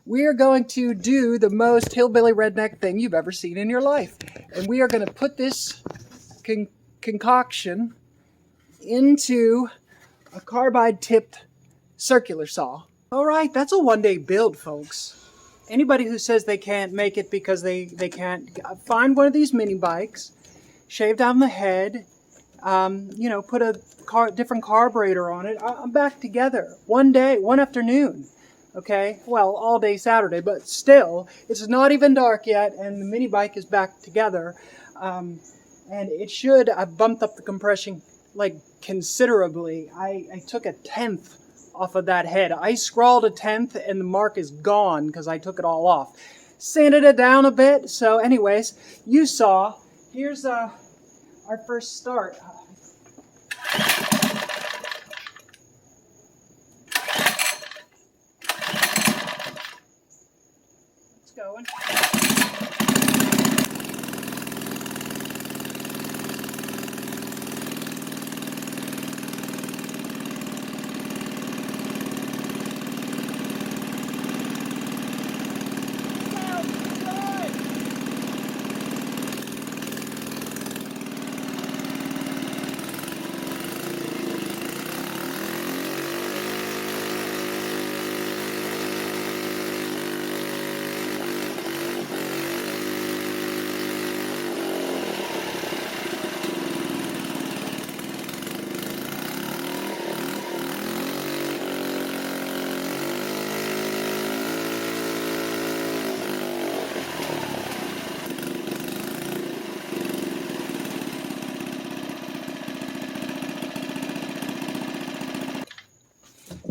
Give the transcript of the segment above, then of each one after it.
we are going to do the most hillbilly redneck thing you've ever seen in your life. And we are going to put this concoction into a carbide-tipped circular saw. All right, that's a one-day build, folks. Anybody who says they can't make it because they can't, find one of these mini bikes, shave down the head, you know, put a different carburetor on it. I'm back together. One day, one afternoon. Okay, well, all day Saturday, but still, it's not even dark yet, and the mini bike is back together. And it should, I bumped up the compression like considerably. I took a 1/10 off of that head. I scrawled a 1/10 and the mark is gone because I took it all off. Sanded it down a bit. So anyways, you saw, here's our first start. It's going.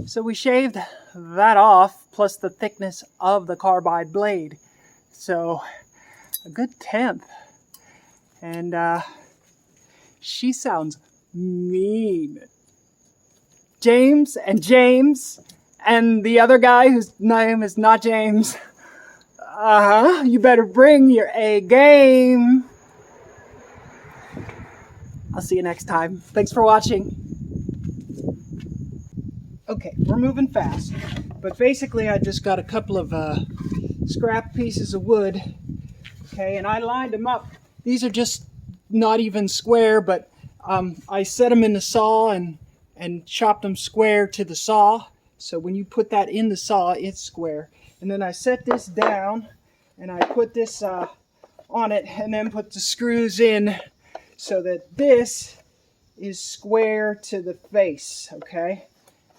So we shaved that off, plus the thickness of the carbide blade. So a good 1/10. And she sounds mean. James and the other guy whose name is not James. You better bring your A game. I'll see you next time. Thanks for watching. Okay, we're moving fast, but basically I just got a couple of scrap pieces of wood, okay, and I lined them up. These are just not even square, but I set them in the saw and chopped them square to the saw, so when you put that in the saw, it's square. And then I set this down, and I put this on it, and then put the screws in so that this is square to the face, okay?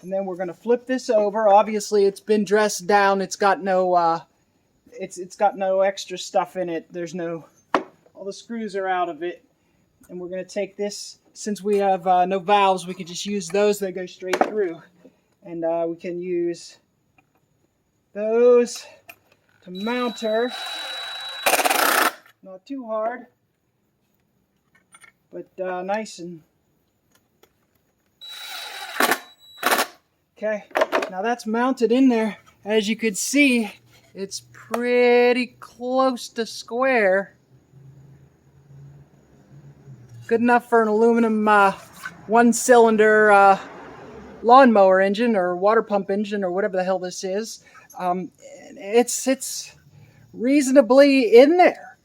And then we're going to flip this over. Obviously, it's been dressed down. It's got no, it's got no extra stuff in it. There's no, all the screws are out of it. And we're going to take this, since we have no valves, we can just use those that go straight through. And we can use those to mount her. Not too hard, but nice and... Okay, now that's mounted in there. As you could see, it's pretty close to square. Good enough for an aluminum one-cylinder lawnmower engine or water pump engine or whatever the hell this is. It's reasonably in there.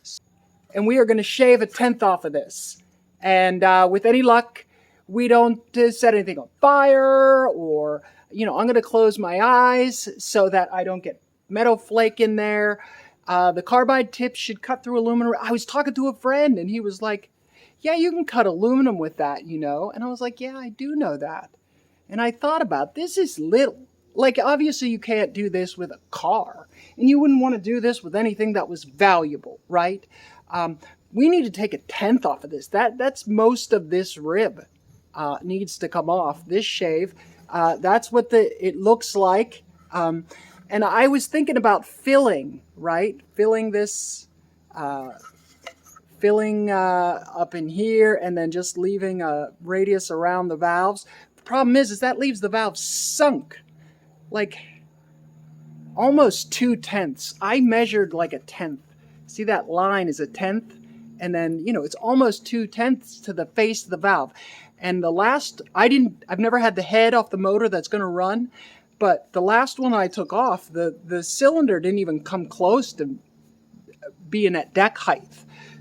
And we are going to shave a 1/10 off of this. And with any luck, we don't set anything on fire, or, you know, I'm going to close my eyes so that I don't get metal flake in there. The carbide tips should cut through aluminum. I was talking to a friend and he was like, yeah, you can cut aluminum with that, you know. And I was like, yeah, I do know that. And I thought about, this is little. Like, obviously you can't do this with a car. And you wouldn't want to do this with anything that was valuable, right? We need to take a 1/10 off of this. That's most of this rib. Needs to come off. This shave, that's what it looks like. And I was thinking about filling, right? Filling this, filling up in here, and then just leaving a radius around the valves. The problem is that leaves the valve sunk, like almost 2/10. I measured like a 1/10. See, that line is a 1/10, and then, you know, it's almost 2/10 to the face of the valve. And the last, I've never had the head off the motor that's going to run, But the last one I took off, the cylinder didn't even come close to being at deck height.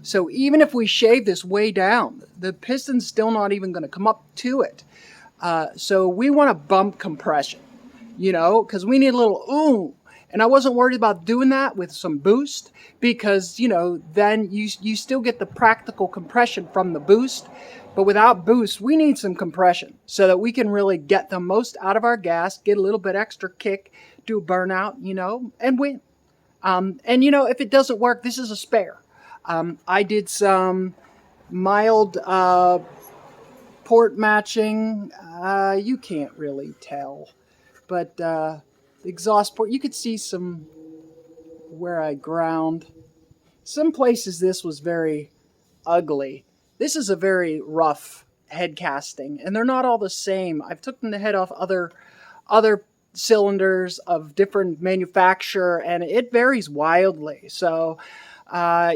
So even if we shave this way down, the piston's still not even going to come up to it. So we want to bump compression, you know, because we need a little ooh. And I wasn't worried about doing that with some boost because, you know, then you still get the practical compression from the boost. But without boost, we need some compression so that we can really get the most out of our gas, get a little bit extra kick, do a burnout, you know, and win. And, you know, if it doesn't work, this is a spare. I did some mild port matching. You can't really tell. But the exhaust port, you could see some where I ground. Some places this was very ugly. This is a very rough head casting, and they're not all the same. I've taken the head off other cylinders of different manufacturer, and it varies wildly. So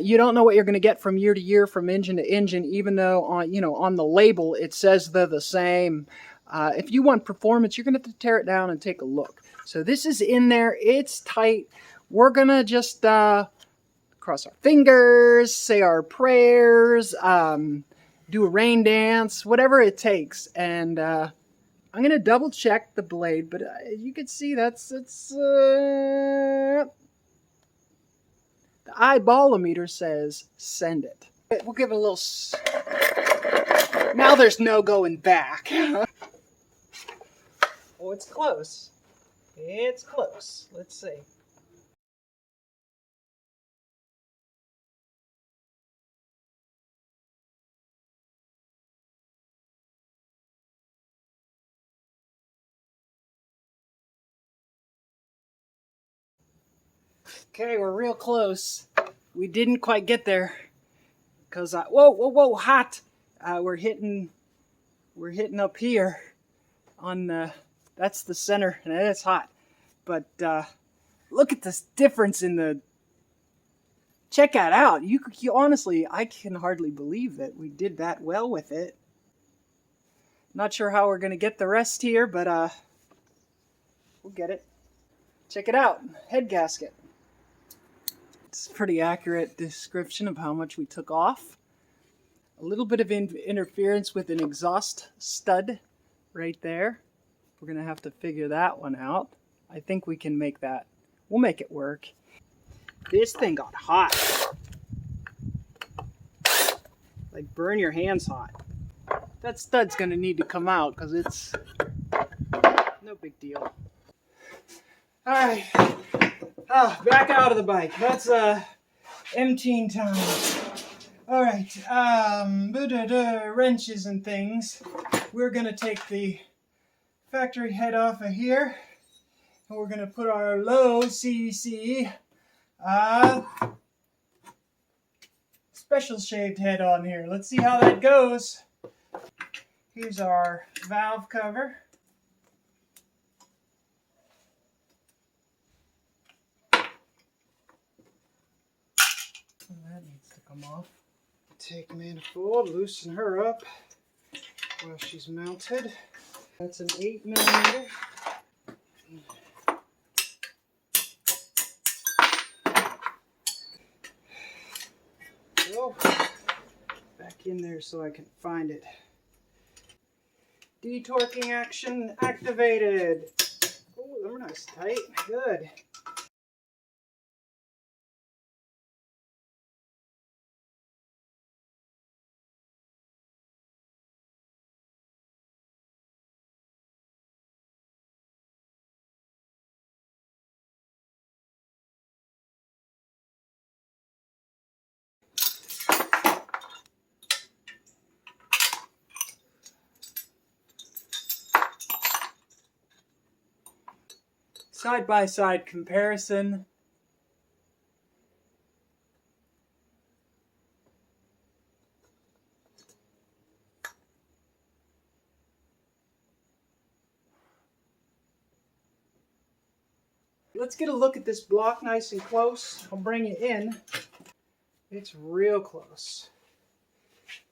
you don't know what you're going to get from year to year, from engine to engine, even though on the label it says they're the same. If you want performance, you're going to have to tear it down and take a look. So this is in there. It's tight. We're going to just cross our fingers, say our prayers, do a rain dance, whatever it takes. And I'm going to double check the blade, but you can see the eyeball-o-meter says send it. We'll give it a little... Now there's no going back. Oh, it's close. It's close. Let's see. Okay, we're real close. We didn't quite get there because whoa, hot. We're hitting up here on the. That's the center, and it's hot. But look at this difference in the. Check that out. You honestly, I can hardly believe that we did that well with it. Not sure how we're gonna get the rest here, but we'll get it. Check it out, head gasket. It's a pretty accurate description of how much we took off. A little bit of interference with an exhaust stud right there. We're gonna have to figure that one out. I think we can make that. We'll make it work. This thing got hot. Like burn your hands hot. That stud's gonna need to come out because it's no big deal. All right, back out of the bike. That's emptying time. All right, wrenches and things. We're gonna take the factory head off of here, and we're gonna put our low CEC special shaved head on here. Let's see how that goes. Here's our valve cover. That needs to come off. Take manifold, loosen her up while she's mounted. That's an 8mm. So, back in there so I can find it. Detorquing action activated. Oh, they're nice tight. Good. Side-by-side comparison. Let's get a look at this block nice and close. I'll bring it in. It's real close.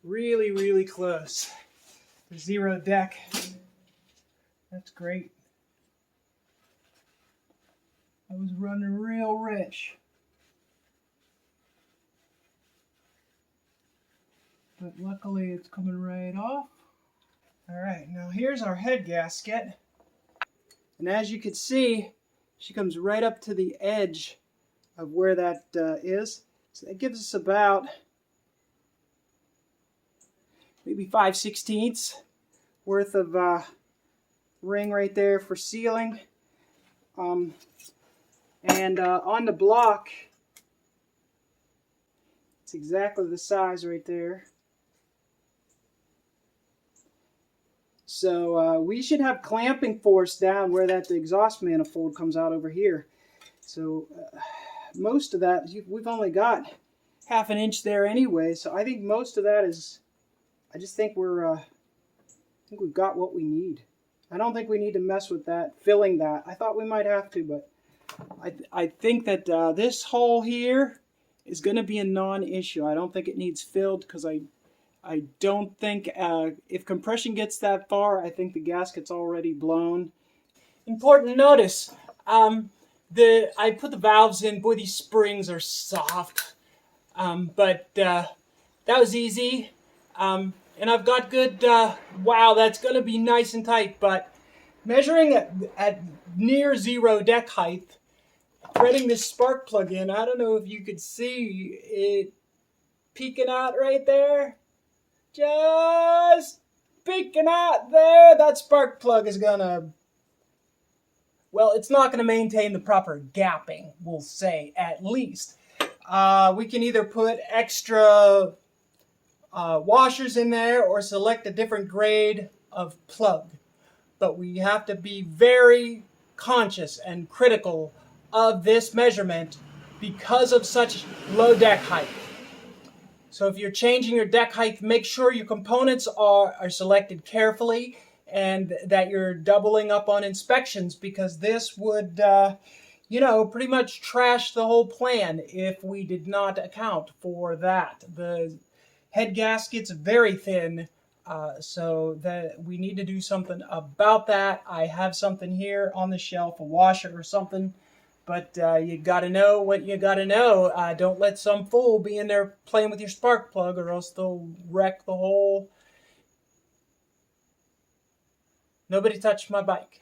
Really, really close. 0 deck. That's great. I was running real rich. But luckily it's coming right off. Alright, now here's our head gasket. And as you can see, she comes right up to the edge of where that is. So that gives us about maybe 5/16 worth of ring right there for sealing. And on the block, it's exactly the size right there. So we should have clamping force down where that exhaust manifold comes out over here. So most of that, we've only got 1/2 inch there anyway. So I think most of that is, I just think I think we've got what we need. I don't think we need to mess with that, filling that. I thought we might have to, but I think that this hole here is going to be a non-issue. I don't think it needs filled because I don't think if compression gets that far, I think the gasket's already blown. Important notice, I put the valves in. Boy, these springs are soft, but that was easy. And I've got good, wow, that's going to be nice and tight, but measuring at near zero deck height, threading this spark plug in, I don't know if you could see it peeking out right there. Just peeking out there. That spark plug is gonna, well, it's not gonna maintain the proper gapping, we'll say, at least. We can either put extra washers in there or select a different grade of plug. But we have to be very conscious and critical of this measurement because of such low deck height. So if you're changing your deck height, make sure your components are selected carefully and that you're doubling up on inspections, because this would, pretty much trash the whole plan if we did not account for that. The head gasket's very thin, so that we need to do something about that. I have something here on the shelf, a washer or something. But you got to know what you got to know. Don't let some fool be in there playing with your spark plug, or else they'll wreck the whole... Nobody touched my bike.